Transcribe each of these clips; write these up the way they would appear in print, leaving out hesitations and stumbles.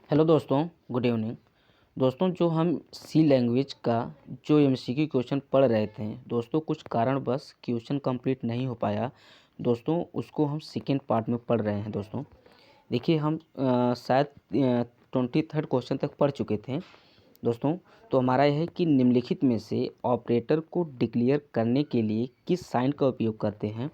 Hello दोस्तों, good evening. दोस्तों, जो हम सी लैंग्वेज का जो एमसीक्यू क्वेश्चन पढ़ रहे थे दोस्तों, कुछ कारणवश क्वेश्चन कंप्लीट नहीं हो पाया दोस्तों। उसको हम सेकेंड पार्ट में पढ़ रहे हैं दोस्तों। देखिए, हम शायद 23rd क्वेश्चन तक पढ़ चुके थे दोस्तों। तो हमारा यह है कि निम्नलिखित में से ऑपरेटर को डिक्लेयर करने के लिए किस साइन का उपयोग करते हैं।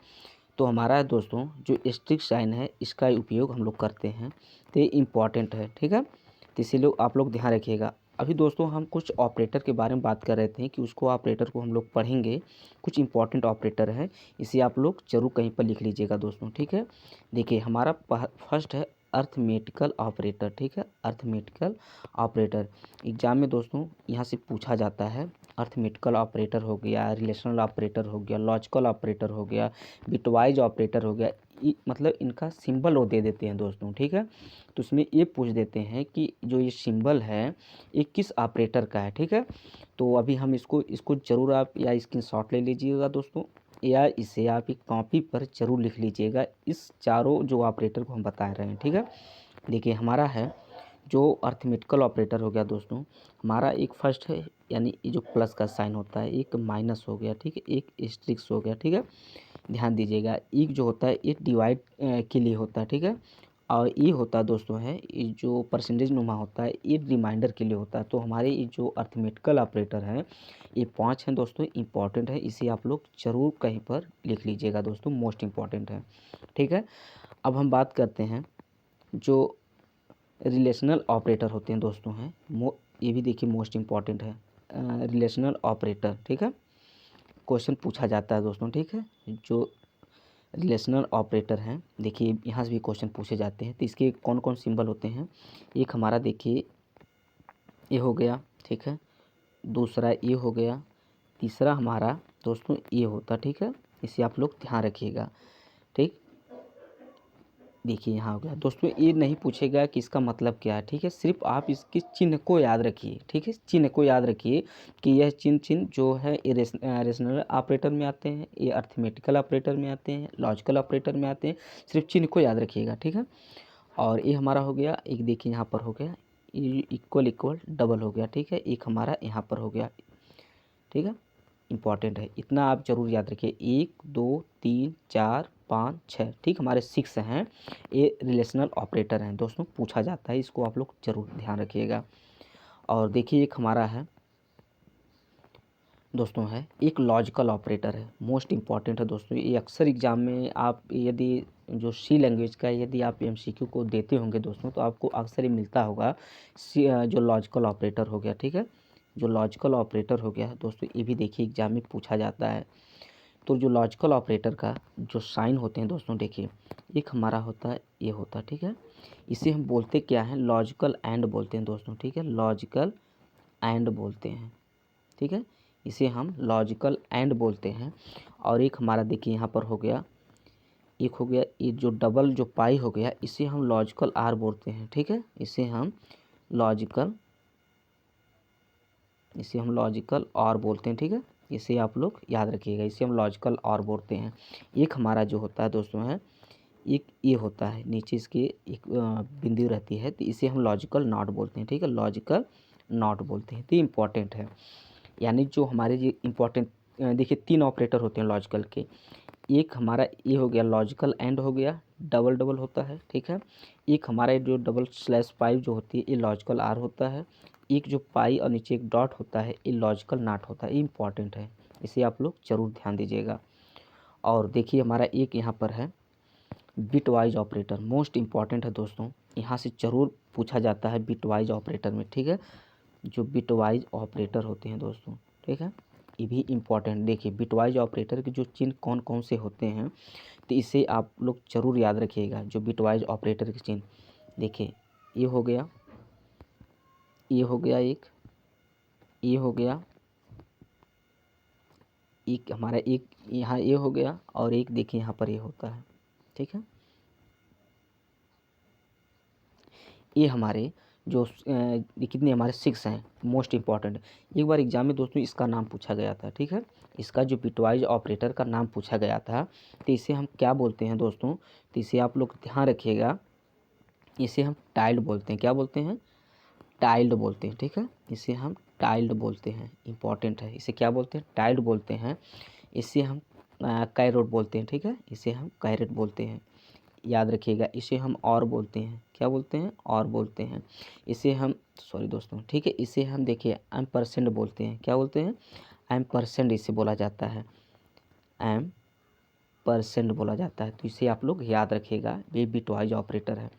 तो हमारा दोस्तों जो स्ट्रिक साइन है इसका उपयोग हम लोग करते हैं, तो ये इम्पॉर्टेंट है, ठीक है। तो इसीलिए आप लोग ध्यान रखिएगा। अभी दोस्तों हम कुछ ऑपरेटर के बारे में बात कर रहे थे कि उसको ऑपरेटर को हम लोग पढ़ेंगे। कुछ इंपॉर्टेंट ऑपरेटर है, इसे आप लोग जरूर कहीं पर लिख लीजिएगा दोस्तों, ठीक है। देखिए, हमारा फर्स्ट है अर्थमेटिकल ऑपरेटर, ठीक है। अर्थमेटिकल ऑपरेटर एग्जाम में दोस्तों यहाँ से पूछा जाता है। अर्थमेटिकल ऑपरेटर हो गया, रिलेशनल ऑपरेटर हो गया, लॉजिकल ऑपरेटर हो गया, बिटवाइज ऑपरेटर हो गया। मतलब इनका सिंबल वो दे देते हैं दोस्तों, ठीक है। तो उसमें ये पूछ देते हैं कि जो ये सिंबल है ये किस ऑपरेटर का है, ठीक है। तो अभी हम इसको ज़रूर आप या स्क्रीनशॉट ले लीजिएगा दोस्तों, या इसे आप एक कॉपी पर ज़रूर लिख लीजिएगा। इस चारों जो ऑपरेटर को हम बता रहे हैं, ठीक है। देखिए, हमारा है जो अर्थमेटिकल ऑपरेटर हो गया दोस्तों। हमारा एक फर्स्ट है, यानी ये जो प्लस का साइन होता है, एक माइनस हो गया, ठीक है, एक एस्टेरिस्क हो गया, ठीक है। ध्यान दीजिएगा, एक जो होता है ये डिवाइड के लिए होता है, ठीक है। और ये होता है दोस्तों है ये जो परसेंटेज नुमा होता है ये रिमाइंडर के लिए होता है। तो हमारे ये जो अर्थमेटिकल ऑपरेटर है ये 5 हैं दोस्तों, इंपॉर्टेंट है। इसे आप लोग ज़रूर कहीं पर लिख लीजिएगा दोस्तों, मोस्ट इंपॉर्टेंट है, ठीक है। अब हम बात करते हैं जो रिलेशनल ऑपरेटर होते हैं दोस्तों हैं। ये भी देखिए मोस्ट इम्पॉर्टेंट है, रिलेशनल ऑपरेटर, ठीक है। क्वेश्चन पूछा जाता है दोस्तों, ठीक है। जो रिलेशनल ऑपरेटर हैं, देखिए यहाँ से भी क्वेश्चन पूछे जाते हैं। तो इसके कौन कौन सिंबल होते हैं। एक हमारा देखिए ये हो गया, ठीक है। दूसरा ये हो गया। तीसरा हमारा दोस्तों ये होता, ठीक है। इसे आप लोग ध्यान रखिएगा, ठीक। देखिए यहाँ हो गया दोस्तों, ये नहीं पूछेगा कि इसका मतलब क्या है, ठीक है। सिर्फ आप इसके चिन्ह को याद रखिए, ठीक है। चिन्ह को याद रखिए कि यह चिन्ह जो है ये रेशनल ऑपरेटर में आते हैं, ये अर्थमेटिकल ऑपरेटर में आते हैं, लॉजिकल ऑपरेटर में आते हैं। सिर्फ चिन्ह को याद रखिएगा, ठीक है। और ये हमारा हो गया, एक देखिए यहाँ पर हो गया, ये इक्वल इक्वल डबल हो गया, ठीक है। एक हमारा यहाँ पर हो गया, ठीक है। इंपॉर्टेंट है, इतना आप जरूर याद रखिए। 1 2 3 4 5 6, ठीक, हमारे 6 हैं। ये रिलेशनल ऑपरेटर हैं दोस्तों, पूछा जाता है, इसको आप लोग जरूर ध्यान रखिएगा। और देखिए एक हमारा है दोस्तों है एक लॉजिकल ऑपरेटर है, मोस्ट इम्पॉर्टेंट है दोस्तों। ये अक्सर एग्जाम में आप यदि जो सी लैंग्वेज का यदि आप एमसीक्यू को देते होंगे दोस्तों तो आपको अक्सर ही मिलता होगा जो लॉजिकल ऑपरेटर हो गया, ठीक है। जो लॉजिकल ऑपरेटर हो गया दोस्तों, ये भी देखिए एग्जाम में पूछा जाता है। तो जो लॉजिकल ऑपरेटर का जो साइन होते हैं दोस्तों, देखिए एक हमारा होता है ये होता है, ठीक है। इसे हम बोलते क्या हैं, लॉजिकल एंड बोलते हैं दोस्तों, ठीक है। लॉजिकल एंड बोलते हैं, ठीक है। इसे हम लॉजिकल एंड बोलते हैं। और एक हमारा देखिए यहाँ पर हो गया, एक हो गया ये जो डबल जो पाई हो गया, इसे हम लॉजिकल आर बोलते हैं, ठीक है। लॉजिकल इसे हम लॉजिकल और बोलते हैं, ठीक है। इसे आप लोग याद रखिएगा, इसे हम लॉजिकल और बोलते हैं। एक हमारा जो होता है दोस्तों है एक ये होता है, नीचे इसके एक बिंदु रहती है, तो इसे हम लॉजिकल नॉट बोलते हैं, ठीक है। लॉजिकल नॉट बोलते हैं, तो इम्पॉर्टेंट है। यानी जो हमारे ये इम्पोर्टेंट देखिए 3 ऑपरेटर होते हैं लॉजिकल के। एक हमारा ये हो गया लॉजिकल एंड हो गया, डबल डबल होता है, ठीक है। एक हमारा जो डबल स्लैश पाई जो होती है ये लॉजिकल आर होता है। एक जो पाई और नीचे एक डॉट होता है ये लॉजिकल नॉट होता है, ये इंपॉर्टेंट है, इसे आप लोग ज़रूर ध्यान दीजिएगा। और देखिए हमारा एक यहाँ पर है बिटवाइज ऑपरेटर, मोस्ट इंपॉर्टेंट है दोस्तों। यहाँ से ज़रूर पूछा जाता है बिटवाइज ऑपरेटर में, ठीक है। जो बिटवाइज ऑपरेटर होते हैं दोस्तों, ठीक है, ये भी इम्पॉर्टेंट। देखिए बिटवाइज ऑपरेटर के जो चिन्ह कौन कौन से होते हैं, तो इसे आप लोग ज़रूर याद रखिएगा। जो बिटवाइज ऑपरेटर के चिन्ह, देखिए ये हो गया, ये हो गया, एक ये हो गया, एक हमारा एक यहाँ ये हो गया, और एक देखिए यहाँ पर ये होता है, ठीक है। ये हमारे जो कितने हमारे 6 हैं, मोस्ट इम्पॉर्टेंट। एक बार एग्जाम में दोस्तों इसका नाम पूछा गया था, ठीक है। इसका जो बिटवाइज ऑपरेटर का नाम पूछा गया था, तो इसे हम क्या बोलते हैं दोस्तों, तो इसे आप लोग ध्यान रखिएगा। इसे हम टाइल्ड बोलते हैं। क्या बोलते हैं? टाइल्ड बोलते हैं, ठीक है। इसे हम टाइल्ड बोलते हैं, इंपॉर्टेंट है। इसे क्या बोलते हैं? टाइल्ड बोलते हैं। इसे हम कैरोट बोलते हैं, ठीक है। इसे हम कैरेट बोलते हैं, याद रखिएगा। इसे हम और बोलते हैं, क्या बोलते हैं? और बोलते हैं। इसे हम सॉरी दोस्तों, ठीक है। इसे हम देखिए एम्परसेंड बोलते हैं। क्या बोलते हैं? एम्परसेंड इसे बोला जाता है, एम परसेंट बोला जाता है। तो इसे आप लोग याद रखिएगा, ये बिटवाइज ऑपरेटर है।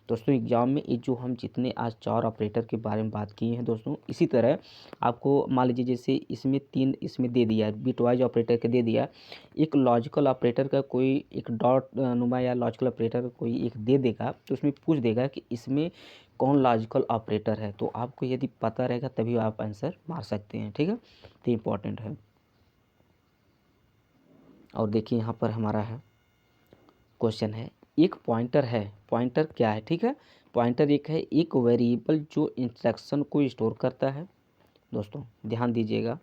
दोस्तों एग्जाम में ये जो हम जितने आज 4 ऑपरेटर के बारे में बात किए हैं दोस्तों, इसी तरह आपको मान लीजिए जैसे इसमें 3 इसमें दे दिया है, बिटवाइज ऑपरेटर के दे दिया, एक लॉजिकल ऑपरेटर का कोई एक डॉट नुमा या लॉजिकल ऑपरेटर का कोई एक दे देगा, तो उसमें पूछ देगा कि इसमें कौन लॉजिकल ऑपरेटर है। तो आपको यदि पता रहेगा तभी आप आंसर मार सकते हैं, ठीक है। तो इम्पॉर्टेंट है। और देखिए यहाँ पर हमारा है क्वेश्चन है, एक पॉइंटर है। पॉइंटर क्या है? ठीक है, पॉइंटर एक है, एक वेरिएबल जो इंस्ट्रक्शन को स्टोर करता है। दोस्तों ध्यान दीजिएगा,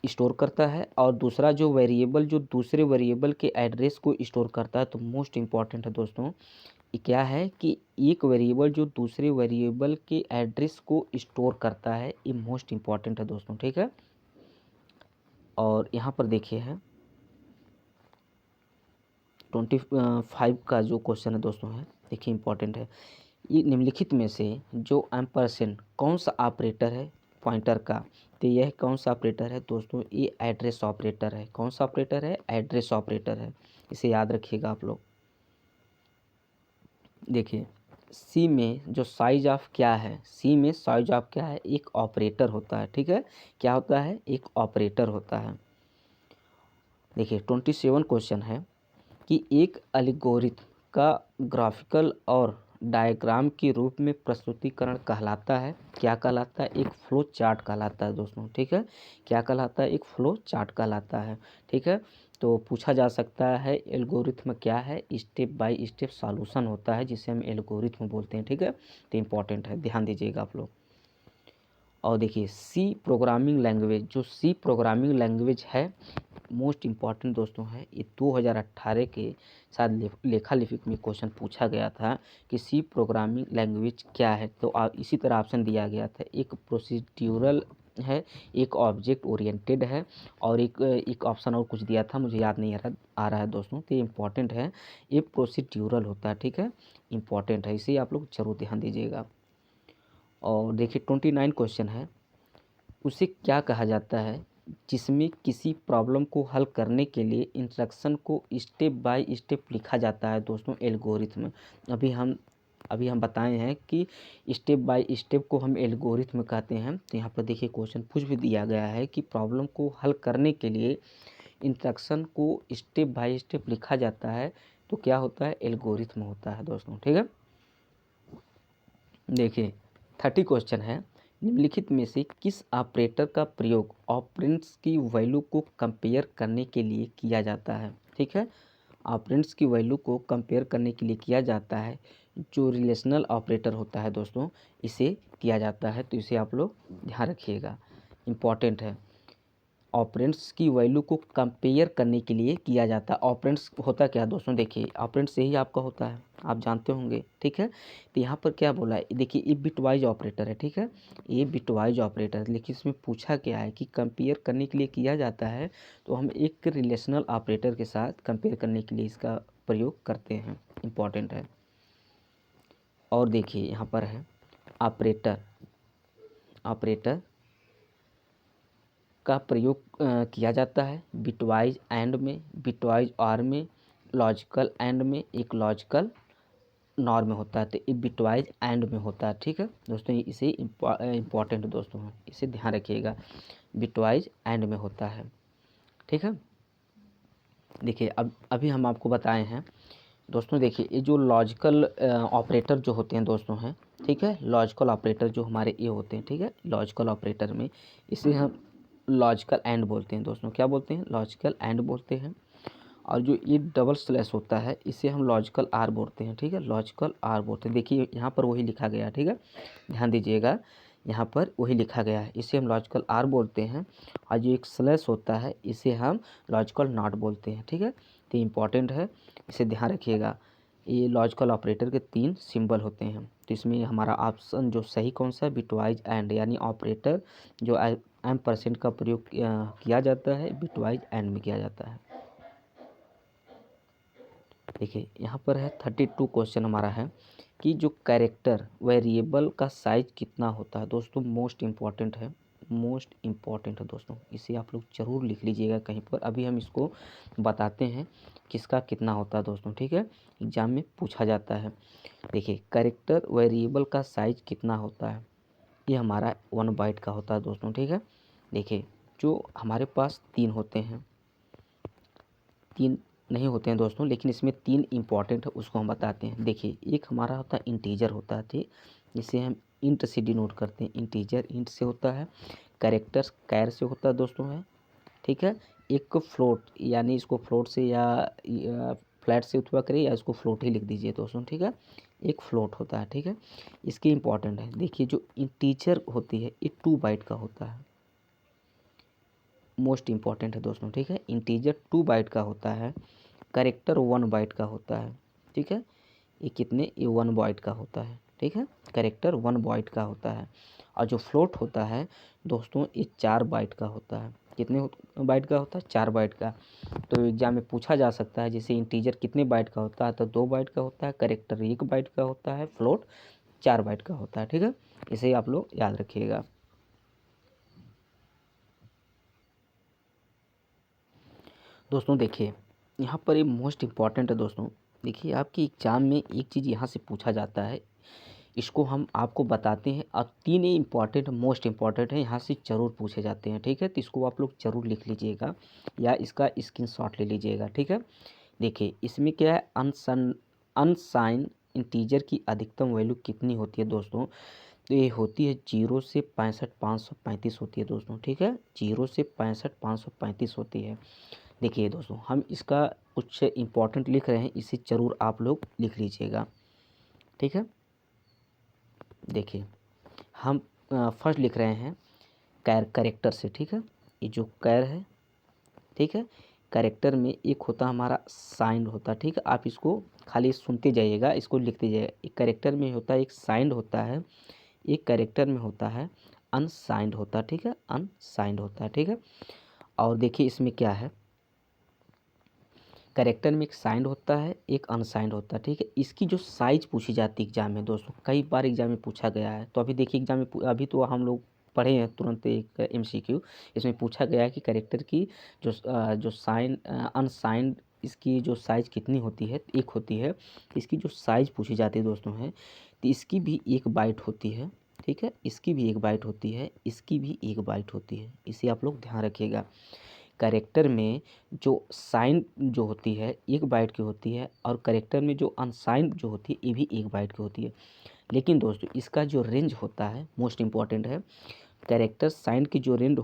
स्टोर करता है। और दूसरा जो वेरिएबल जो दूसरे वेरिएबल के एड्रेस को स्टोर करता है। तो मोस्ट इम्पॉर्टेंट है दोस्तों, ये क्या है कि एक वेरिएबल जो दूसरे वेरिएबल के एड्रेस को स्टोर करता है, ये मोस्ट इम्पॉर्टेंट है दोस्तों, ठीक है। और यहाँ पर देखिए है 25 का जो क्वेश्चन है दोस्तों है, देखिए इंपॉर्टेंट है। ये निम्नलिखित में से जो एम्परसेंड कौन सा ऑपरेटर है पॉइंटर का? तो यह कौन सा ऑपरेटर है दोस्तों? ये एड्रेस ऑपरेटर है। कौन सा ऑपरेटर है? एड्रेस ऑपरेटर है। इसे याद रखिएगा आप लोग। देखिए सी में जो साइज ऑफ क्या है, सी में साइज ऑफ क्या है? एक ऑपरेटर होता है, ठीक है। क्या होता है? एक ऑपरेटर होता है। देखिए 27 क्वेश्चन है कि एक एल्गोरिथम का ग्राफिकल और डायग्राम के रूप में प्रस्तुतिकरण कहलाता है। क्या कहलाता है? एक फ्लो चार्ट कहलाता है दोस्तों, ठीक है। क्या कहलाता है? एक फ्लो चार्ट कहलाता है, ठीक है। तो पूछा जा सकता है एल्गोरिथम क्या है? स्टेप बाय स्टेप सॉल्यूशन होता है, जिसे हम एल्गोरिथम बोलते हैं, ठीक है। तो इम्पॉर्टेंट है, ध्यान दीजिएगा आप लोग। और देखिए सी प्रोग्रामिंग लैंग्वेज, जो सी प्रोग्रामिंग लैंग्वेज है मोस्ट इम्पॉर्टेंट दोस्तों है। ये 2018 के साथ लेखा लिपिक में क्वेश्चन पूछा गया था कि सी प्रोग्रामिंग लैंग्वेज क्या है। तो इसी तरह ऑप्शन दिया गया था, एक प्रोसीड्यूरल है, एक ऑब्जेक्ट ओरिएंटेड है, और एक ऑप्शन और कुछ दिया था, मुझे याद नहीं आ रहा है दोस्तों। तो ये इम्पॉर्टेंट है, ये प्रोसीड्यूरल होता है, ठीक है। इम्पॉर्टेंट है, इसे आप लोग जरूर ध्यान दीजिएगा। और देखिए 29 क्वेश्चन है, उसे क्या कहा जाता है जिसमें किसी प्रॉब्लम को हल करने के लिए इंस्ट्रक्शन को स्टेप बाय स्टेप लिखा जाता है दोस्तों? एल्गोरिथम। अभी हम बताए हैं कि स्टेप बाय स्टेप को हम एल्गोरिथम कहते हैं। तो यहाँ पर देखिए क्वेश्चन पूछ भी दिया गया है कि प्रॉब्लम को हल करने के लिए इंस्ट्रक्शन को स्टेप बाय स्टेप लिखा जाता है, तो क्या होता है? एल्गोरिथम होता है दोस्तों, ठीक है। देखिए 30 क्वेश्चन है, निम्नलिखित में से किस ऑपरेटर का प्रयोग ऑपरेंड्स की वैल्यू को कंपेयर करने के लिए किया जाता है? ठीक है, ऑपरेंड्स की वैल्यू को कंपेयर करने के लिए किया जाता है, जो रिलेशनल ऑपरेटर होता है दोस्तों, इसे किया जाता है। तो इसे आप लोग ध्यान रखिएगा, इम्पॉर्टेंट है। ऑपरेंड्स की वैल्यू को कंपेयर करने के लिए किया जाता है। ऑपरेंड्स होता क्या दोस्तों? देखिए ऑपरेंड्स यही आपका होता है, आप जानते होंगे, ठीक है। तो यहाँ पर क्या बोला है, देखिए ये बिटवाइज ऑपरेटर है, ठीक है। ये बिटवाइज ऑपरेटर है, लेकिन इसमें पूछा क्या है कि कंपेयर करने के लिए किया जाता है, तो हम एक रिलेशनल ऑपरेटर के साथ कंपेयर करने के लिए इसका प्रयोग करते हैं, इम्पॉर्टेंट है। और देखिए यहाँ पर है ऑपरेटर का प्रयोग किया जाता है बिटवाइज एंड में, बिटवाइज आर में, लॉजिकल एंड में, एक लॉजिकल नॉर में होता है। तो ये बिटवाइज एंड में होता है, ठीक है दोस्तों। इसे इम्पॉर्टेंट दोस्तों है, इसे ध्यान रखिएगा, बिटवाइज एंड में होता है, ठीक है। देखिए अभी हम आपको बताए हैं दोस्तों। देखिए ये जो लॉजिकल ऑपरेटर जो होते हैं दोस्तों हैं, ठीक है, लॉजिकल ऑपरेटर जो हमारे ये होते हैं, ठीक है, लॉजिकल ऑपरेटर में इसे हम लॉजिकल एंड बोलते हैं दोस्तों। क्या बोलते हैं? लॉजिकल एंड बोलते हैं। और जो ये डबल स्लैश होता है इसे हम लॉजिकल आर बोलते हैं, ठीक है, लॉजिकल आर बोलते हैं। देखिए यहाँ पर वही लिखा गया है, ठीक है, ध्यान दीजिएगा, यहाँ पर वही लिखा गया है, इसे हम लॉजिकल आर बोलते हैं। और जो एक स्लैश होता है इसे हम लॉजिकल नॉट बोलते हैं, ठीक है। तो इम्पॉर्टेंट है, इसे ध्यान रखिएगा। ये लॉजिकल ऑपरेटर के 3 सिंबल होते हैं। तो इसमें हमारा ऑप्शन जो सही कौन सा है, बिटवाइज एंड, यानी ऑपरेटर जो एम% का प्रयोग किया जाता है बिटवाइज एंड में किया जाता है। देखिए यहाँ पर है 32 क्वेश्चन हमारा है कि जो कैरेक्टर वेरिएबल का साइज कितना होता है। दोस्तों मोस्ट इम्पॉर्टेंट है, मोस्ट इम्पॉर्टेंट है दोस्तों, इसे आप लोग ज़रूर लिख लीजिएगा कहीं पर। अभी हम इसको बताते हैं किसका कितना होता है दोस्तों, ठीक है, एग्जाम में पूछा जाता है। देखिए कैरेक्टर वेरिएबल का साइज कितना होता है, ये हमारा 1 बाइट का होता है दोस्तों, ठीक है। देखिए जो हमारे पास 3 होते हैं, 3 नहीं होते हैं दोस्तों, लेकिन इसमें 3 इंपॉर्टेंट है, उसको हम बताते हैं। देखिए एक हमारा होता है इंटीजर होता है, ठीक, जिसे हम इंट से डिनोट करते हैं, इंटीजर इंट से होता है। कैरेक्टर्स कैर से होता है दोस्तों है, ठीक है। एक फ्लोट, यानी इसको फ्लोट से या फ्लैट से उत्पन्न करिए या इसको फ्लोट ही लिख दीजिए दोस्तों, ठीक है। एक फ्लोट होता है, ठीक है। इसके इंपॉर्टेंट है, देखिए जो इंटीजर होती है ये 2 बाइट का होता है, मोस्ट इंपॉर्टेंट है दोस्तों, ठीक है। इंटीजर 2 बाइट का होता है, कैरेक्टर 1 बाइट का होता है, ठीक है। ये कितने, ये 1 बाइट का होता है, ठीक है, कैरेक्टर 1 बाइट का होता है। और जो फ्लोट होता है दोस्तों ये 4 बाइट का होता है। कितने बाइट का होता है, 4 बाइट का। तो एग्जाम में पूछा जा सकता है, जैसे इंटीजर कितने बाइट का होता है, तो 2 बाइट का होता है, कैरेक्टर 1 बाइट का होता है, फ्लोट 4 बाइट का होता है, ठीक है। इसे आप लोग याद रखिएगा। दोस्तों देखिए यहाँ पर ये मोस्ट इम्पॉर्टेंट है दोस्तों। देखिए आपकी एग्जाम में एक चीज़ यहाँ से पूछा जाता है, इसको हम आपको बताते हैं, और 3 ये इम्पॉर्टेंट मोस्ट इम्पॉर्टेंट है, यहाँ से ज़रूर पूछे जाते हैं, ठीक है। तो इसको आप लोग ज़रूर लिख लीजिएगा या इसका स्क्रीनशॉट ले लीजिएगा, ठीक है। देखिए इसमें क्या है, अनसाइन इंटीजर की अधिकतम वैल्यू कितनी होती है दोस्तों, तो ये होती है 0 से 65,535 होती है दोस्तों, ठीक है। 0 से 65,535 होती है। देखिए दोस्तों हम इसका कुछ इम्पोर्टेंट लिख रहे हैं, इसे ज़रूर आप लोग लिख लीजिएगा, ठीक है। देखिए हम फर्स्ट लिख रहे हैं कैरेक्टर से, ठीक है। ये जो कैर है, ठीक है, कैरेक्टर में एक होता हमारा साइंड होता है, ठीक है। आप इसको खाली सुनते जाइएगा, इसको लिखते जाइएगा। एक कैरेक्टर में होता है, एक साइंड होता है, एक कैरेक्टर में होता है अनसाइंड होता है, ठीक है, अनसाइंड होता है, ठीक है। और देखिए इसमें क्या है, कैरेक्टर में एक साइंड होता है, एक अनसाइंड होता है, ठीक है। इसकी जो साइज पूछी जाती है एग्जाम में दोस्तों, कई बार एग्जाम में पूछा गया है। तो अभी देखिए एग्जाम में अभी तो हम लोग पढ़े हैं तुरंत एक MCQ, इसमें पूछा गया है कि कैरेक्टर की जो अनसाइंड इसकी जो साइज कितनी होती है, एक होती है। इसकी जो साइज पूछी जाती है दोस्तों है, तो इसकी भी 1 बाइट होती है, ठीक है। इसकी भी 1 बाइट होती है, इसकी भी 1 बाइट होती है, इसे आप लोग ध्यान रखिएगा। कैरेक्टर में जो साइन जो होती है 1 बाइट की होती है, और कैरेक्टर में जो अनसाइंड जो होती है ये भी 1 बाइट की होती है। लेकिन दोस्तों इसका जो रेंज होता है मोस्ट इम्पॉर्टेंट है, कैरेक्टर साइन की जो रेंज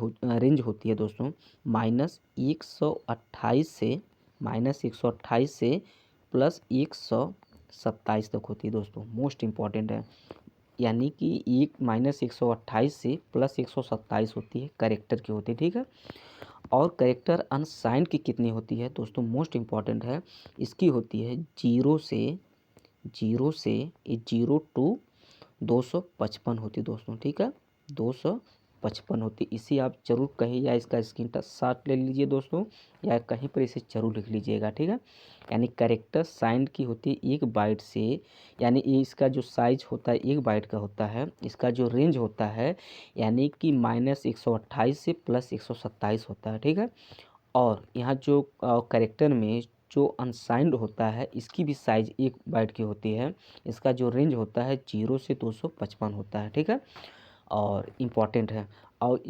होती है दोस्तों -128 से +127 तक होती है दोस्तों, मोस्ट इम्पॉर्टेंट है। यानी कि -128 से +127 होती है, कैरेक्टर की होती है, ठीक है। और कैरेक्टर अनसाइंड की कितनी होती है दोस्तों, मोस्ट इम्पॉर्टेंट है, इसकी होती है 0 से 0 टू 255 होती है दोस्तों, ठीक है, 255 होती है। इसे आप जरूर कहीं या इसका स्क्रीनशॉट ले लीजिए दोस्तों, या कहीं पर इसे जरूर लिख लीजिएगा, ठीक है। यानी कैरेक्टर साइंड की होती है 1 बाइट से, यानी इसका जो साइज होता है 1 बाइट का होता है, इसका जो रेंज होता है यानी कि -128 से +127 होता है, ठीक है। और यहाँ जो कैरेक्टर में जो अनसाइंड होता है इसकी भी साइज 1 बाइट की होती है, इसका जो रेंज होता है 0 से 255 होता है, ठीक है, और इम्पॉर्टेंट है। और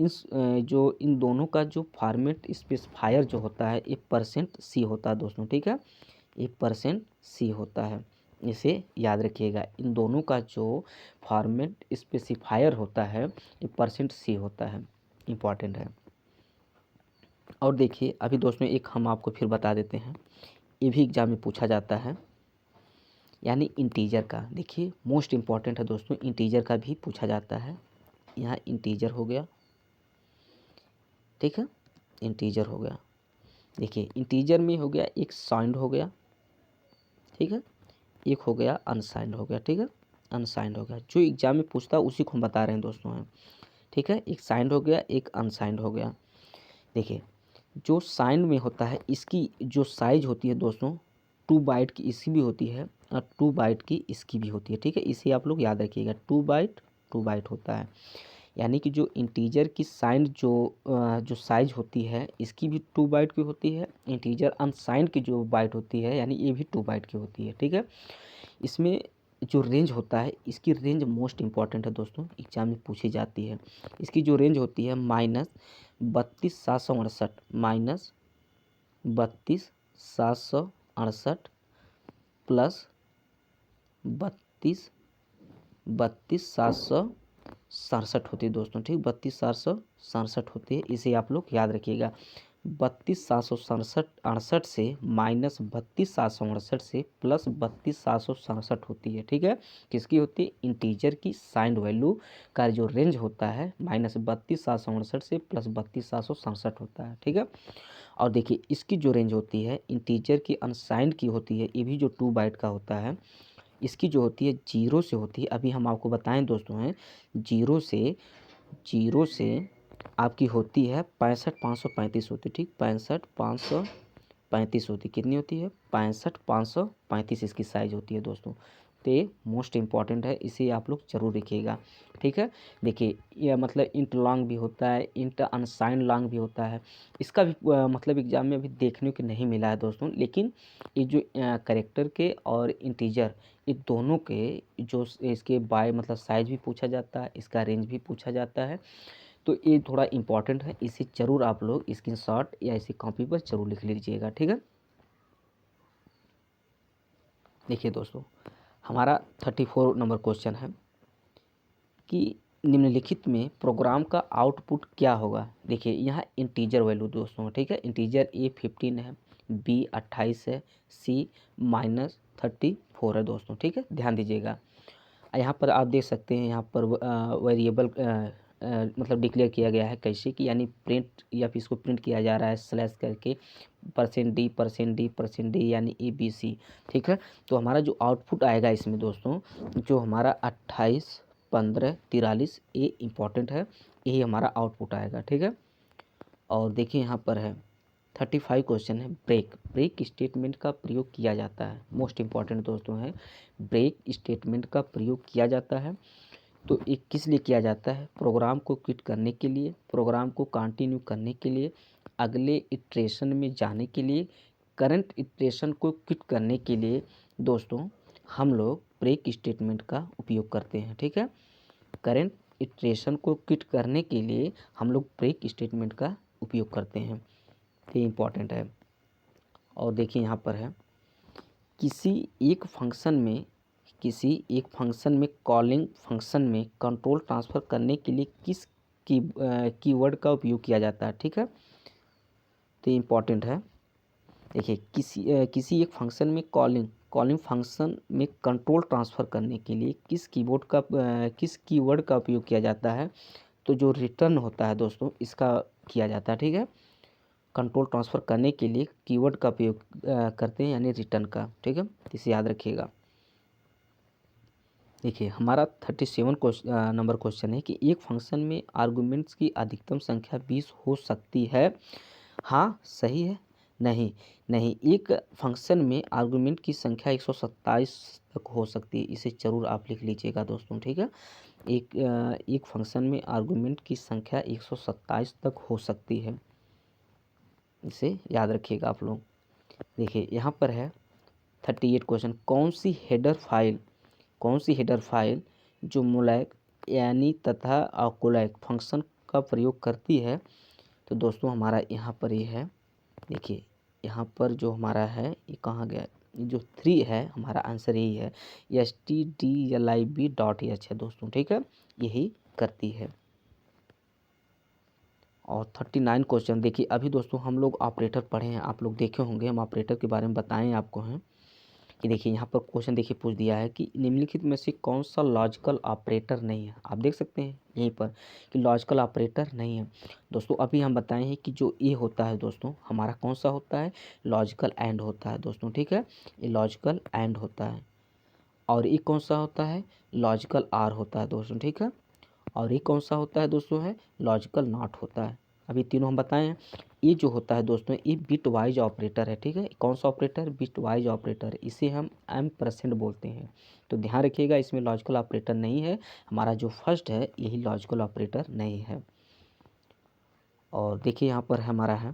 जो इन दोनों का जो फॉर्मेट स्पेसिफायर जो होता है ये %C होता है दोस्तों, ठीक है, ये %C होता है, इसे याद रखिएगा। इन दोनों का जो फॉर्मेट स्पेसिफायर होता है ये %C होता है, इम्पॉर्टेंट है। और देखिए अभी दोस्तों एक हम आपको फिर बता देते हैं, ये भी एग्जाम में पूछा जाता है, यानी इंटीजर का। देखिए मोस्ट इम्पॉर्टेंट है दोस्तों, इंटीजर का भी पूछा जाता है। यहाँ इंटीजर हो गया, ठीक है, इंटीजर हो गया। देखिए इंटीजर में हो गया एक साइंड हो गया, ठीक है, एक हो गया अनसाइंड हो गया, ठीक है, अनसाइंड हो गया। जो एग्जाम में पूछता है उसी को हम बता रहे हैं दोस्तों हैं, ठीक है। एक साइंड हो गया, एक अनसाइंड हो गया। देखिए जो साइंड में होता है इसकी जो साइज होती है दोस्तों 2 बाइट की इसकी भी होती है और 2 बाइट की इसकी भी होती है, ठीक है। इसे आप लोग याद रखिएगा, 2 बाइट होता है। यानी कि जो इंटीजर की साइंड जो साइज होती है इसकी भी 2 बाइट की होती है। इंटीजर अनसाइंड की जो बाइट होती है यानी ये भी 2 बाइट की होती है, ठीक है। इसमें जो रेंज होता है इसकी रेंज मोस्ट इंपॉर्टेंट है दोस्तों, एग्जाम में पूछी जाती है। इसकी जो रेंज होती है -32,768 -32,768 प्लस 32,767 होती है दोस्तों, ठीक, 32,767 होती है। इसे आप लोग याद रखिएगा। 32,768 से -32,768 से प्लस 32,767 होती है, ठीक है। किसकी होती है? इंटीजर की साइंड वैल्यू का जो रेंज होता है -32,768 से प्लस 32,767 होता है, ठीक है। और देखिए इसकी जो रेंज होती है इंटीजर की अनसाइंड की होती है, ये भी जो 2 बाइट का होता है। इसकी जो होती है 0 से होती है, अभी हम आपको बताएं दोस्तों हैं, 0 से आपकी होती है 65,535 होती है, ठीक, 65,535 होती है। कितनी होती है? 65,535 इसकी साइज होती है दोस्तों। तो ये मोस्ट इम्पॉर्टेंट है, इसे आप लोग जरूर लिखिएगा, ठीक है। देखिए यह मतलब इंट लॉन्ग भी होता है, इंट अनसाइंड लॉन्ग भी होता है। इसका भी मतलब एग्जाम में अभी देखने को नहीं मिला है दोस्तों, लेकिन ये जो कैरेक्टर के और इंटीजर ये दोनों के जो इसके बाय मतलब साइज भी पूछा जाता है, इसका रेंज भी पूछा जाता है। तो ये थोड़ा इंपॉर्टेंट है, इसे ज़रूर आप लोग स्क्रीनशॉट या इसी कॉपी पर ज़रूर लिख लीजिएगा, ठीक है। देखिए दोस्तों हमारा 34 नंबर क्वेश्चन है कि निम्नलिखित में प्रोग्राम का आउटपुट क्या होगा। देखिए यहाँ इंटीजर वैल्यू दोस्तों, ठीक है। इंटीजर A 15 है, B 28 है, C -34 है दोस्तों, ठीक है, ध्यान दीजिएगा। यहाँ पर आप देख सकते हैं, यहाँ पर वेरिएबल मतलब डिक्लेयर किया गया है कैसे कि यानी प्रिंट या फिर इसको प्रिंट किया जा रहा है स्लैश करके %D यानी ABC, ठीक है। तो हमारा जो आउटपुट आएगा इसमें दोस्तों जो हमारा 28, 15, 43 ये इम्पॉर्टेंट है, यही हमारा आउटपुट आएगा, ठीक है। और देखिए यहाँ पर है 35 क्वेश्चन है, ब्रेक स्टेटमेंट का प्रयोग किया जाता है। मोस्ट इम्पॉर्टेंट दोस्तों है, ब्रेक स्टेटमेंट का प्रयोग किया जाता है। तो ये किस लिए किया जाता है? प्रोग्राम को क्विट करने के लिए, प्रोग्राम को कंटिन्यू करने के लिए, अगले इटरेशन में जाने के लिए, करंट इटरेशन को क्विट करने के लिए दोस्तों हम लोग ब्रेक स्टेटमेंट का उपयोग करते हैं, ठीक है। करंट इटरेशन को क्विट करने के लिए हम लोग ब्रेक स्टेटमेंट का उपयोग करते हैं, ये इम्पॉर्टेंट है। और देखिए यहाँ पर है किसी एक फंक्शन में कॉलिंग फंक्शन में कंट्रोल ट्रांसफ़र करने के लिए किस कीवर्ड का उपयोग किया जाता है, ठीक है। तो इम्पॉर्टेंट है। देखिए किसी एक फंक्शन में कॉलिंग फंक्शन में कंट्रोल ट्रांसफ़र करने के लिए किस कीवर्ड का उपयोग किया जाता है? तो जो रिटर्न होता है दोस्तों इसका किया जाता है, ठीक है। कंट्रोल ट्रांसफ़र करने के लिए कीवर्ड का उपयोग करते हैं यानी रिटर्न का, ठीक है, इसे याद रखिएगा। देखिए हमारा 37 नंबर क्वेश्चन है कि एक फंक्शन में आर्गुमेंट्स की अधिकतम संख्या 20 हो सकती है। हाँ सही है, नहीं एक फंक्शन में आर्गुमेंट की संख्या 127 तक हो सकती है, इसे ज़रूर आप लिख लीजिएगा दोस्तों, ठीक है। एक फंक्शन में आर्गुमेंट की संख्या 127 तक हो सकती है, इसे याद रखिएगा आप लोग। देखिए यहाँ पर है 38 क्वेश्चन, कौन सी हेडर फाइल जो मूलक यानी तथा अकुलक फंक्शन का प्रयोग करती है। तो दोस्तों हमारा यहाँ पर ये है, देखिए यहाँ पर जो हमारा है ये कहाँ गया, ये जो 3 है हमारा आंसर यही है, stdlib.h है दोस्तों, ठीक है, यही करती है। और 39 क्वेश्चन देखिए अभी दोस्तों हम लोग ऑपरेटर पढ़े हैं, आप लोग देखे होंगे, हम ऑपरेटर के बारे में बताएं आपको हैं कि देखिए यहाँ पर क्वेश्चन देखिए पूछ दिया है कि निम्नलिखित में से कौन सा लॉजिकल ऑपरेटर नहीं है। आप देख सकते हैं यहीं पर कि लॉजिकल ऑपरेटर नहीं है दोस्तों। अभी हम बताए हैं कि जो ए होता है दोस्तों हमारा कौन सा होता है? लॉजिकल एंड होता है दोस्तों, ठीक है, ये लॉजिकल एंड होता है। और एक कौन सा होता है, लॉजिकल आर होता है दोस्तों, ठीक है। और एक कौन सा होता है दोस्तों, है लॉजिकल नॉट होता है। अभी तीनों हम बताए हैं। ये जो होता है दोस्तों, ये बिट वाइज ऑपरेटर है, ठीक है। कौन सा ऑपरेटर, बिट वाइज ऑपरेटर, इसे हम एम्परसेंड बोलते हैं। तो ध्यान रखिएगा, इसमें लॉजिकल ऑपरेटर नहीं है। हमारा जो फर्स्ट है यही लॉजिकल ऑपरेटर नहीं है। और देखिए यहाँ पर हमारा है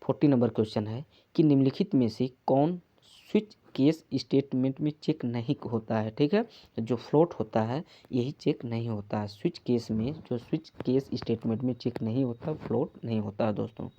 40 नंबर क्वेश्चन है कि निम्नलिखित में से कौन स्विच केस स्टेटमेंट में चेक नहीं होता है, ठीक है। जो फ्लोट होता है यही चेक नहीं होता है। स्विच केस में जो स्विच केस स्टेटमेंट में चेक नहीं होता, फ्लोट नहीं होता है दोस्तों।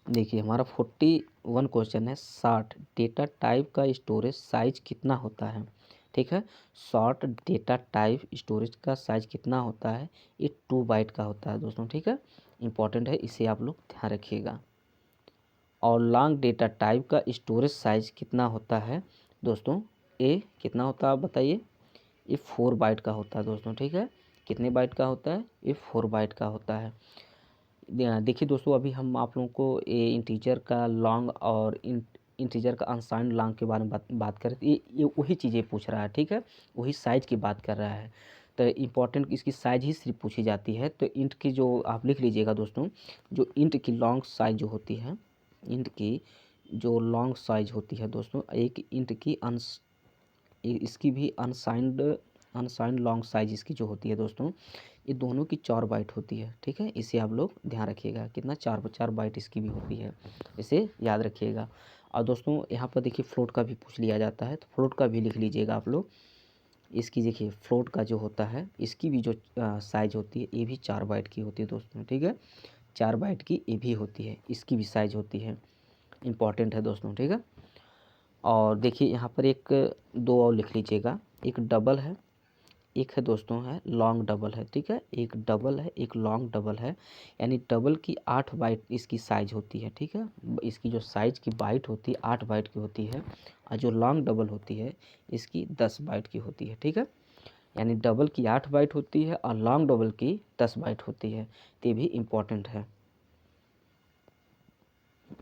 देखिए हमारा 41 क्वेश्चन है, शॉर्ट डेटा टाइप का स्टोरेज साइज कितना होता है, ठीक है। शॉर्ट डेटा टाइप स्टोरेज का साइज कितना होता है, ये 2 बाइट का होता है दोस्तों, ठीक है। इंपॉर्टेंट है, इसे आप लोग ध्यान रखिएगा। और लॉन्ग डेटा टाइप का स्टोरेज साइज कितना होता है दोस्तों, ये कितना होता है आप बताइए। ये 4 बाइट का होता है दोस्तों, ठीक है। कितने बाइट का होता है, ये 4 बाइट का होता है। देखिए दोस्तों, अभी हम आप लोगों को ये इंटीजर का लॉन्ग और इंटीजर का अनसाइंड लॉन्ग के बारे में बात कर रहे थे। ये वही चीज़ें पूछ रहा है, ठीक है। वही साइज की बात कर रहा है। तो इम्पॉर्टेंट इसकी साइज ही सिर्फ पूछी जाती है। तो इंट की जो आप लिख लीजिएगा दोस्तों, जो इंट की लॉन्ग साइज जो होती है, इंट की जो लॉन्ग साइज होती है दोस्तों, एक इंट की इसकी भी अनसाइंड लॉन्ग साइज इसकी जो होती है दोस्तों, ये दोनों की 4 बाइट होती है, ठीक है। इसे आप लोग ध्यान रखिएगा, कितना 4 बाइट इसकी भी होती है, इसे याद रखिएगा। और दोस्तों यहाँ पर देखिए फ्लोट का भी पूछ लिया जाता है, तो फ्लोट का भी लिख लीजिएगा आप लोग। इसकी देखिए फ्लोट का जो होता है, इसकी भी जो साइज होती है, ये भी 4 बाइट की होती है दोस्तों, ठीक है। 4 बाइट की ये भी होती है, इसकी भी साइज होती है। इम्पॉर्टेंट है दोस्तों, ठीक है। और देखिए यहाँ पर एक 2 और लिख लीजिएगा, एक डबल है, एक है दोस्तों है लॉन्ग डबल है, ठीक है। एक डबल है, एक लॉन्ग डबल है। यानी डबल की 8 बाइट इसकी साइज होती है, ठीक है। इसकी जो साइज की बाइट होती है 8 बाइट की होती है। और जो लॉन्ग डबल होती है इसकी 10 बाइट की होती है, ठीक है। यानी डबल की 8 बाइट होती है और लॉन्ग डबल की 10 बाइट होती है। तो ये भी इम्पॉर्टेंट है।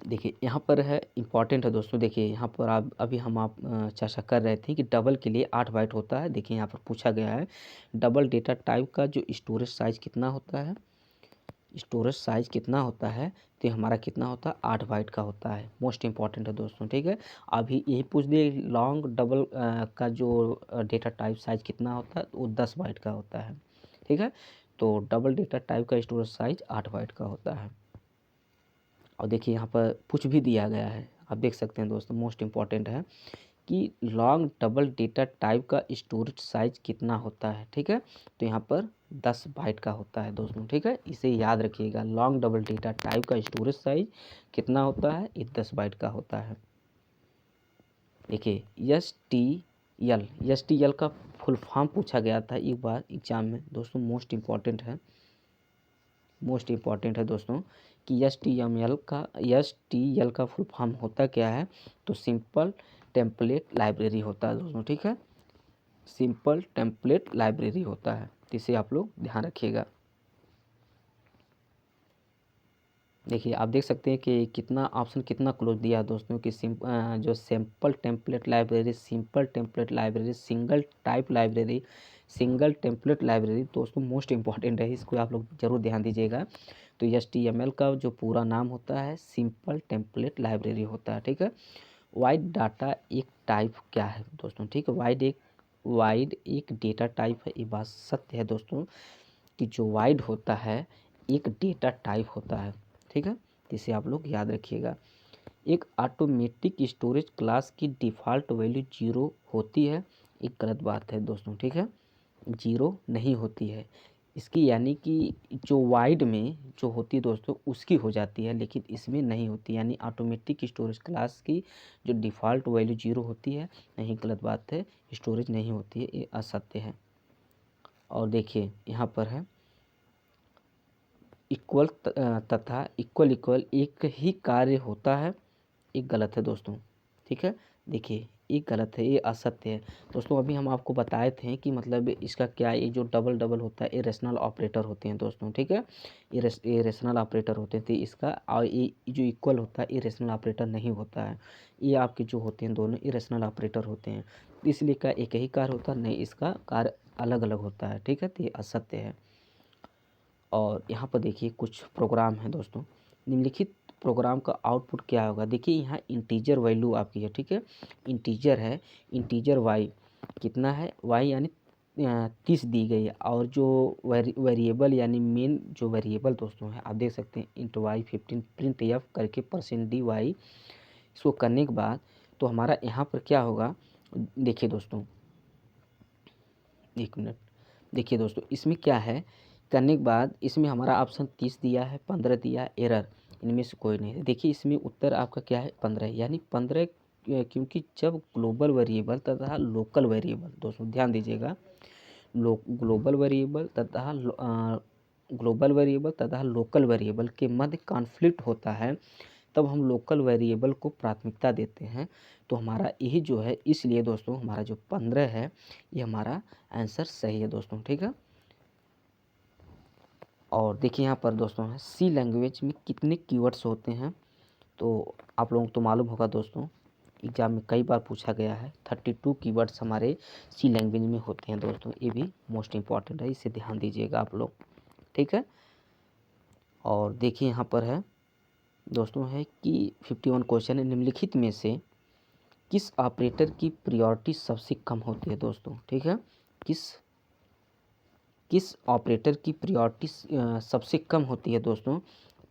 देखिए यहाँ पर है, इम्पॉर्टेंट है दोस्तों। देखिए यहाँ पर आप अभी हम आप चर्चा कर रहे थे कि डबल के लिए 8 बाइट होता है। देखिए यहाँ पर पूछा गया है डबल डेटा टाइप का जो स्टोरेज साइज कितना होता है, स्टोरेज साइज कितना होता है। तो हमारा कितना होता है, 8 बाइट का होता है। मोस्ट इंपॉर्टेंट है दोस्तों, ठीक है। अभी यही पूछ दिए लॉन्ग डबल का जो डेटा टाइप साइज कितना होता है, वो 10 बाइट का होता है, ठीक है। तो डबल डेटा टाइप का स्टोरेज साइज 8 बाइट का होता है। और देखिए यहाँ पर कुछ भी दिया गया है, आप देख सकते हैं दोस्तों, मोस्ट इम्पॉर्टेंट है कि लॉन्ग डबल डेटा टाइप का स्टोरेज साइज कितना होता है, ठीक है। तो यहाँ पर 10 बाइट का होता है दोस्तों, ठीक है। इसे याद रखिएगा, लॉन्ग डबल डेटा टाइप का स्टोरेज साइज कितना होता है, ये 10 बाइट का होता है। देखिए एस टी एल का फुल फॉर्म पूछा गया था एक बार एग्जाम में दोस्तों, मोस्ट इम्पॉर्टेंट है दोस्तों कि एस टी एल का फुल फॉर्म होता क्या है। तो सिंपल टेम्पलेट लाइब्रेरी होता है दोस्तों, ठीक है। सिंपल टेम्पलेट लाइब्रेरी होता है, तो इसे आप लोग ध्यान रखिएगा। देखिए आप देख सकते हैं कि कितना ऑप्शन कितना क्लोज दिया है दोस्तों कि जो simple template library, simple template library, single template library दोस्तों मोस्ट इंपॉर्टेंट है, इसको आप लोग जरूर ध्यान दीजिएगा। तो HTML का जो पूरा नाम होता है सिंपल टेम्पलेट लाइब्रेरी होता है, ठीक है। वाइड डाटा एक टाइप क्या है दोस्तों, ठीक है। वाइड एक डेटा टाइप है, ये बात सत्य है दोस्तों कि जो वाइड होता है एक डेटा टाइप होता है, ठीक है। इसे आप लोग याद रखिएगा। एक ऑटोमेटिक स्टोरेज क्लास की डिफ़ॉल्ट वैल्यू 0 होती है, एक गलत बात है दोस्तों, ठीक है। 0 नहीं होती है इसकी, यानी कि जो वाइड में जो होती है दोस्तों उसकी हो जाती है, लेकिन इसमें नहीं होती। यानी ऑटोमेटिक स्टोरेज क्लास की जो डिफ़ॉल्ट वैल्यू 0 होती है, नहीं, गलत बात है, स्टोरेज नहीं होती है, ये असत्य है। और देखिए यहाँ पर है इक्वल तथा इक्वल एक ही कार्य होता है, एक गलत है दोस्तों, ठीक है। देखिए ये गलत है, ये असत्य है। दोस्तों अभी हम आपको बताए थे कि मतलब इसका क्या, ये जो डबल डबल होता है इरेशनल ऑपरेटर होते हैं दोस्तों, ठीक है। इरेशनल ऑपरेटर होते थे इसका, और ये जो इक्वल होता है इरेशनल ऑपरेटर नहीं होता है। ये आपके जो होते हैं दोनों इरेशनल ऑपरेटर होते हैं, इसलिए का एक ही कार्य होता है, नहीं इसका कार्य अलग अलग होता है, ठीक है। तो ये असत्य है। और यहाँ पर देखिए कुछ प्रोग्राम है दोस्तों, निम्नलिखित प्रोग्राम का आउटपुट क्या होगा। देखिए यहाँ इंटीजर वैल्यू आपकी है, ठीक है, इंटीजर है, इंटीजर वाई कितना है, वाई यानी 30 दी गई है। और जो वेरिएबल यानी मेन जो वेरिएबल दोस्तों है, आप देख सकते हैं इंट वाई 15 प्रिंट एफ करके %dy, इसको करने के बाद तो हमारा यहाँ पर क्या होगा, देखिए दोस्तों, एक मिनट, देखिए दोस्तों इसमें क्या है, करने के बाद इसमें हमारा ऑप्शन 30 दिया है, 15 दिया है, एरर इनमें से कोई नहीं है। देखिए इसमें उत्तर आपका क्या है, 15 है, यानी 15, क्योंकि जब ग्लोबल वेरिएबल तथा लोकल वेरिएबल, दोस्तों ध्यान दीजिएगा, ग्लोबल वेरिएबल तथा लोकल वेरिएबल के मध्य कॉन्फ्लिक्ट होता है, तब हम लोकल वेरिएबल को प्राथमिकता देते हैं। तो हमारा यही जो है, इसलिए दोस्तों हमारा जो 15 है ये हमारा आंसर सही है दोस्तों, ठीक है। और देखिए यहाँ पर दोस्तों है, सी लैंग्वेज में कितने कीवर्ड्स होते हैं, तो आप लोगों को तो मालूम होगा दोस्तों, एग्जाम में कई बार पूछा गया है। 32 कीवर्ड्स हमारे सी लैंग्वेज में होते हैं दोस्तों, ये भी मोस्ट इम्पॉर्टेंट है, इसे ध्यान दीजिएगा आप लोग, ठीक है। और देखिए यहाँ पर है दोस्तों है कि 51 क्वेश्चन है, निम्नलिखित में से किस ऑपरेटर की प्रायोरिटी सबसे कम होती है दोस्तों, ठीक है, किस ऑपरेटर की प्रायोरिटी सबसे कम होती है दोस्तों।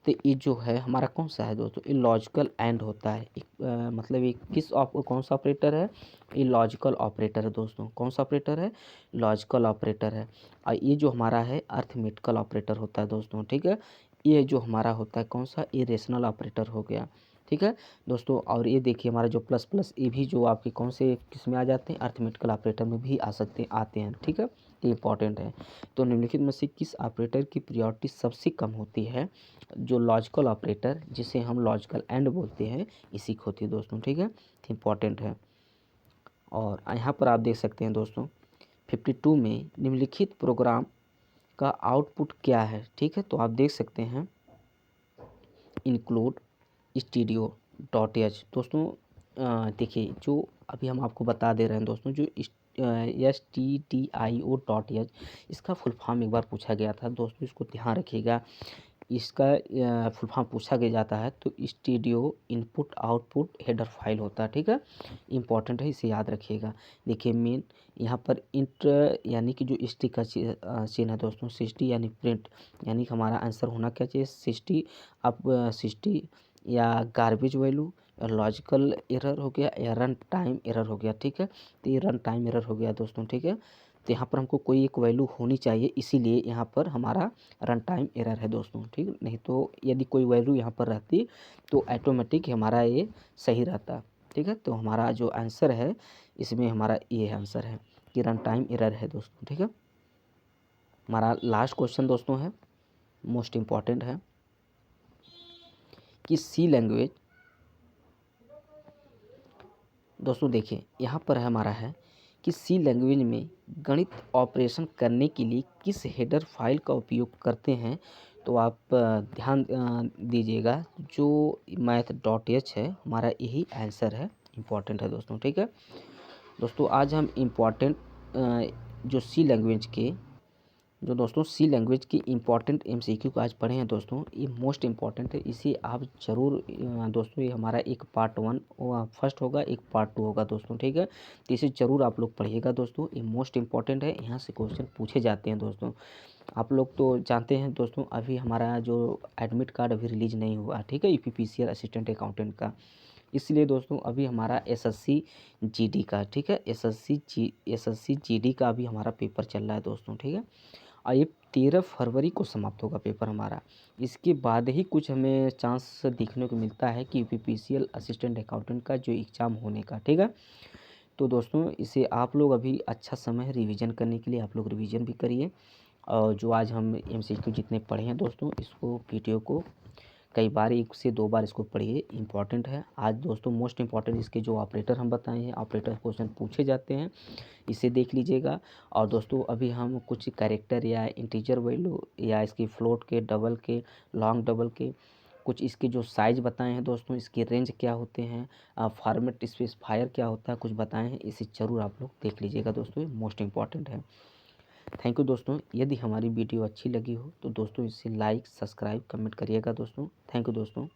तो ये जो है हमारा कौन सा है दोस्तों, ये लॉजिकल एंड होता है। मतलब ये कौन सा ऑपरेटर है, ये लॉजिकल ऑपरेटर है दोस्तों। कौन सा ऑपरेटर है, लॉजिकल ऑपरेटर है। और ये जो हमारा है अर्थमेटिकल ऑपरेटर होता है दोस्तों, ठीक है। ये जो हमारा होता है कौन सा, ये रेशनल ऑपरेटर हो गया, ठीक है दोस्तों। और ये देखिए हमारा जो प्लस प्लस, ये भी जो आपके कौन से किस में आ जाते हैं, अर्थमेटिकल ऑपरेटर में भी आते हैं, ठीक है, ये इंपॉर्टेंट है। तो निम्नलिखित में से किस ऑपरेटर की प्रायोरिटी सबसे कम होती है, जो लॉजिकल ऑपरेटर जिसे हम लॉजिकल एंड बोलते हैं, इसी की होती है दोस्तों, ठीक है, इंपॉर्टेंट है। और यहाँ पर आप देख सकते हैं दोस्तों 52 में निम्नलिखित प्रोग्राम का आउटपुट क्या है, ठीक है। तो आप देख सकते हैं इंक्लूड studio.h दोस्तों, देखिए जो अभी हम आपको बता दे रहे हैं दोस्तों, जो stdio.h इसका फुल फॉर्म एक बार पूछा गया था दोस्तों, इसको ध्यान रखिएगा, इसका फुल फॉर्म पूछा गया जाता है तो studio input output header file होता है, ठीक है, इंपॉर्टेंट है, इसे याद रखिएगा। देखिए मेन यहाँ पर इंट यानी कि जो स्टिक का चिन्ह है दोस्तों, 60 यानी प्रिंट, यानी कि हमारा आंसर होना क्या चाहिए 60, अब 60 या गार्बेज वैल्यू, लॉजिकल एरर हो गया या रन टाइम एरर हो गया, ठीक है। तो ये रन टाइम एरर हो गया दोस्तों, ठीक है। तो यहाँ पर हमको कोई एक वैल्यू होनी चाहिए, इसीलिए यहाँ पर हमारा रन टाइम एरर है दोस्तों, ठीक। नहीं तो यदि कोई वैल्यू यहाँ पर रहती तो ऑटोमेटिक हमारा ये सही रहता, ठीक है। तो हमारा जो आंसर है इसमें हमारा ये आंसर है कि रन टाइम एरर है दोस्तों, ठीक है। हमारा लास्ट क्वेश्चन दोस्तों है, मोस्ट इम्पॉर्टेंट है कि सी लैंग्वेज, दोस्तों देखिए यहाँ पर है हमारा है कि सी लैंग्वेज में गणित ऑपरेशन करने के लिए किस हेडर फाइल का उपयोग करते हैं। तो आप ध्यान दीजिएगा, जो math.h है हमारा यही आंसर है, इम्पॉर्टेंट है दोस्तों, ठीक है। दोस्तों आज हम इम्पॉर्टेंट जो सी लैंग्वेज के सी लैंग्वेज की इम्पॉर्टेंट MCQ को आज पढ़े हैं दोस्तों, ये मोस्ट इम्पॉर्टेंट है, इसे आप ज़रूर दोस्तों, ये हमारा एक पार्ट 1 फर्स्ट होगा, एक पार्ट 2 होगा दोस्तों, ठीक है। तो इसे ज़रूर आप लोग पढ़िएगा दोस्तों, ये मोस्ट इम्पॉर्टेंट है, यहाँ से क्वेश्चन पूछे जाते हैं दोस्तों। आप लोग तो जानते हैं दोस्तों, अभी हमारा जो एडमिट कार्ड अभी रिलीज नहीं हुआ, ठीक है, UPPCL असिस्टेंट अकाउंटेंट का, इसलिए दोस्तों अभी हमारा SSC GD का, ठीक है, SSC GD का अभी हमारा पेपर चल रहा है दोस्तों, ठीक है। और ये 13 फरवरी को समाप्त होगा पेपर हमारा, इसके बाद ही कुछ हमें चांस देखने को मिलता है कि UPPCL असिस्टेंट अकाउंटेंट का जो एग्ज़ाम होने का, ठीक है। तो दोस्तों इसे आप लोग अभी अच्छा समय है रिवीजन करने के लिए, आप लोग रिवीजन भी करिए। और जो आज हम MCQ जितने पढ़े हैं दोस्तों, इसको वीडियो को कई बार 1 से 2 बार इसको पढ़िए, इम्पॉर्टेंट है। आज दोस्तों मोस्ट इम्पॉर्टेंट इसके जो ऑपरेटर हम बताए हैं, ऑपरेटर क्वेश्चन पूछे जाते हैं, इसे देख लीजिएगा। और दोस्तों अभी हम कुछ कैरेक्टर या इंटीजर वैल्यू या इसकी फ्लोट के, डबल के, लॉन्ग डबल के, कुछ इसके जो साइज़ बताए हैं दोस्तों, इसकी रेंज क्या होते हैं, फॉर्मेट स्पेसिफायर क्या होता है, कुछ बताए हैं, इसे ज़रूर आप लोग देख लीजिएगा दोस्तों, ये मोस्ट इम्पॉर्टेंट है। थैंक यू दोस्तों। यदि हमारी वीडियो अच्छी लगी हो तो दोस्तों इसे लाइक, सब्सक्राइब, कमेंट करिएगा दोस्तों। थैंक यू दोस्तों।